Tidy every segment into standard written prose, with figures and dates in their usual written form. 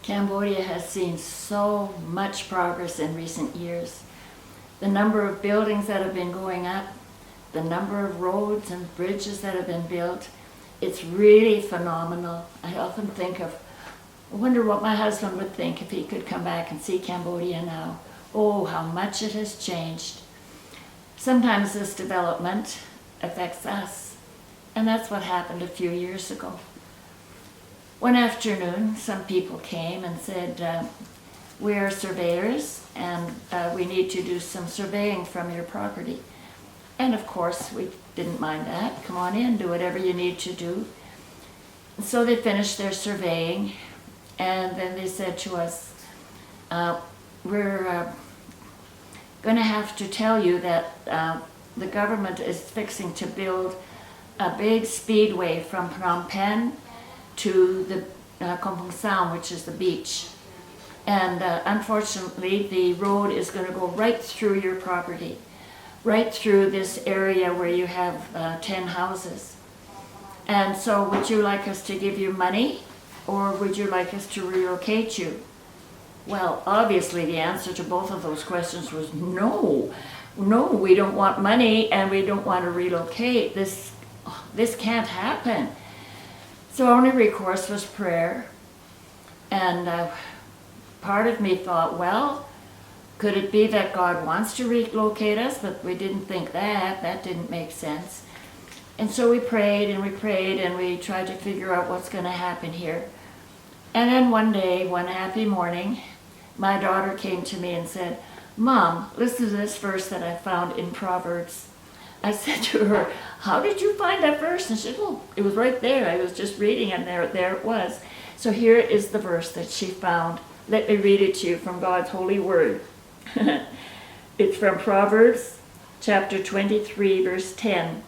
Cambodia has seen so much progress in recent years. The number of buildings that have been going up, the number of roads and bridges that have been built, it's really phenomenal. I often I wonder what my husband would think if he could come back and see Cambodia now. Oh, how much it has changed. Sometimes this development affects us, and that's what happened a few years ago. One afternoon, some people came and said, we are surveyors and we need to do some surveying from your property. And of course, we didn't mind that. Come on in, do whatever you need to do. So they finished their surveying, and then they said to us, we're going to have to tell you that the government is fixing to build a big speedway from Phnom Penh to the Kampong Sam, which is the beach. And unfortunately, the road is going to go right through your property, right through this area where you have 10 houses. And so would you like us to give you money, or would you like us to relocate you? Well, obviously the answer to both of those questions was no. No, we don't want money and we don't want to relocate. This can't happen. So our only recourse was prayer. And part of me thought, well, could it be that God wants to relocate us? But we didn't think that. That didn't make sense. And so we prayed and we tried to figure out what's going to happen here. And then one day, one happy morning, my daughter came to me and said, Mom, listen to this verse that I found in Proverbs. I said to her, how did you find that verse? And she said, well, it was right there. I was just reading and there it was. So here is the verse that she found. Let me read it to you from God's holy word. It's from Proverbs chapter 23, verse 10.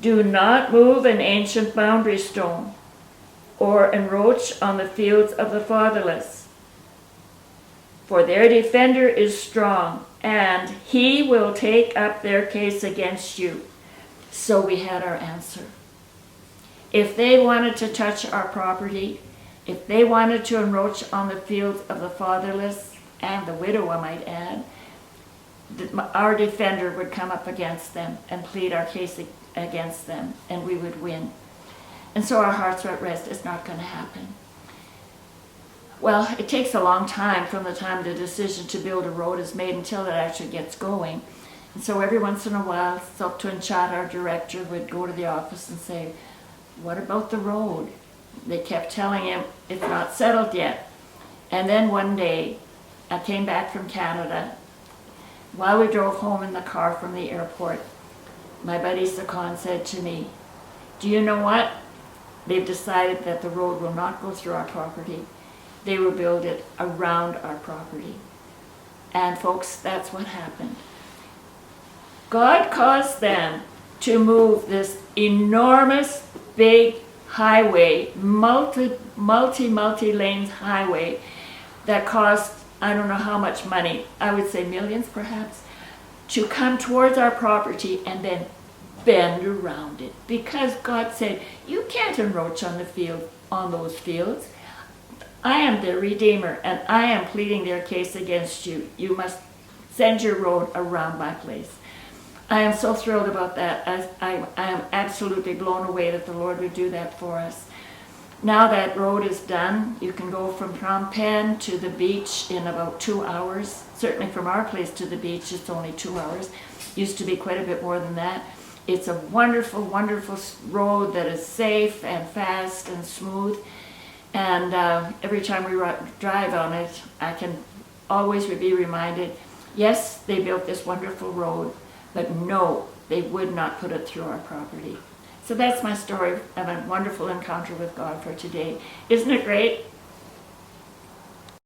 Do not move an ancient boundary stone or encroach on the fields of the fatherless. For their defender is strong, and he will take up their case against you. So we had our answer. If they wanted to touch our property, if they wanted to encroach on the fields of the fatherless, and the widow, I might add, our defender would come up against them and plead our case against them, and we would win. And so our hearts were at rest. It's not going to happen. Well, it takes a long time from the time the decision to build a road is made until it actually gets going. And so every once in a while, Soptun Chat, our director, would go to the office and say, what about the road? They kept telling him, it's not settled yet. And then one day, I came back from Canada. While we drove home in the car from the airport, my buddy Sakan said to me, do you know what? They've decided that the road will not go through our property. They will build it around our property. And folks, that's what happened. God caused them to move this enormous, big highway, multi-lanes highway that cost, I don't know how much money, I would say millions perhaps, to come towards our property and then bend around it. Because God said, you can't encroach on the field, on those fields. I am their Redeemer, and I am pleading their case against you. You must send your road around my place. I am so thrilled about that. I am absolutely blown away that the Lord would do that for us. Now that road is done, you can go from Phnom Penh to the beach in about 2 hours. Certainly from our place to the beach, it's only 2 hours. Used to be quite a bit more than that. It's a wonderful, wonderful road that is safe and fast and smooth. And every time we drive on it, I can always be reminded, yes, they built this wonderful road, but no, they would not put it through our property. So that's my story of a wonderful encounter with God for today. Isn't it great?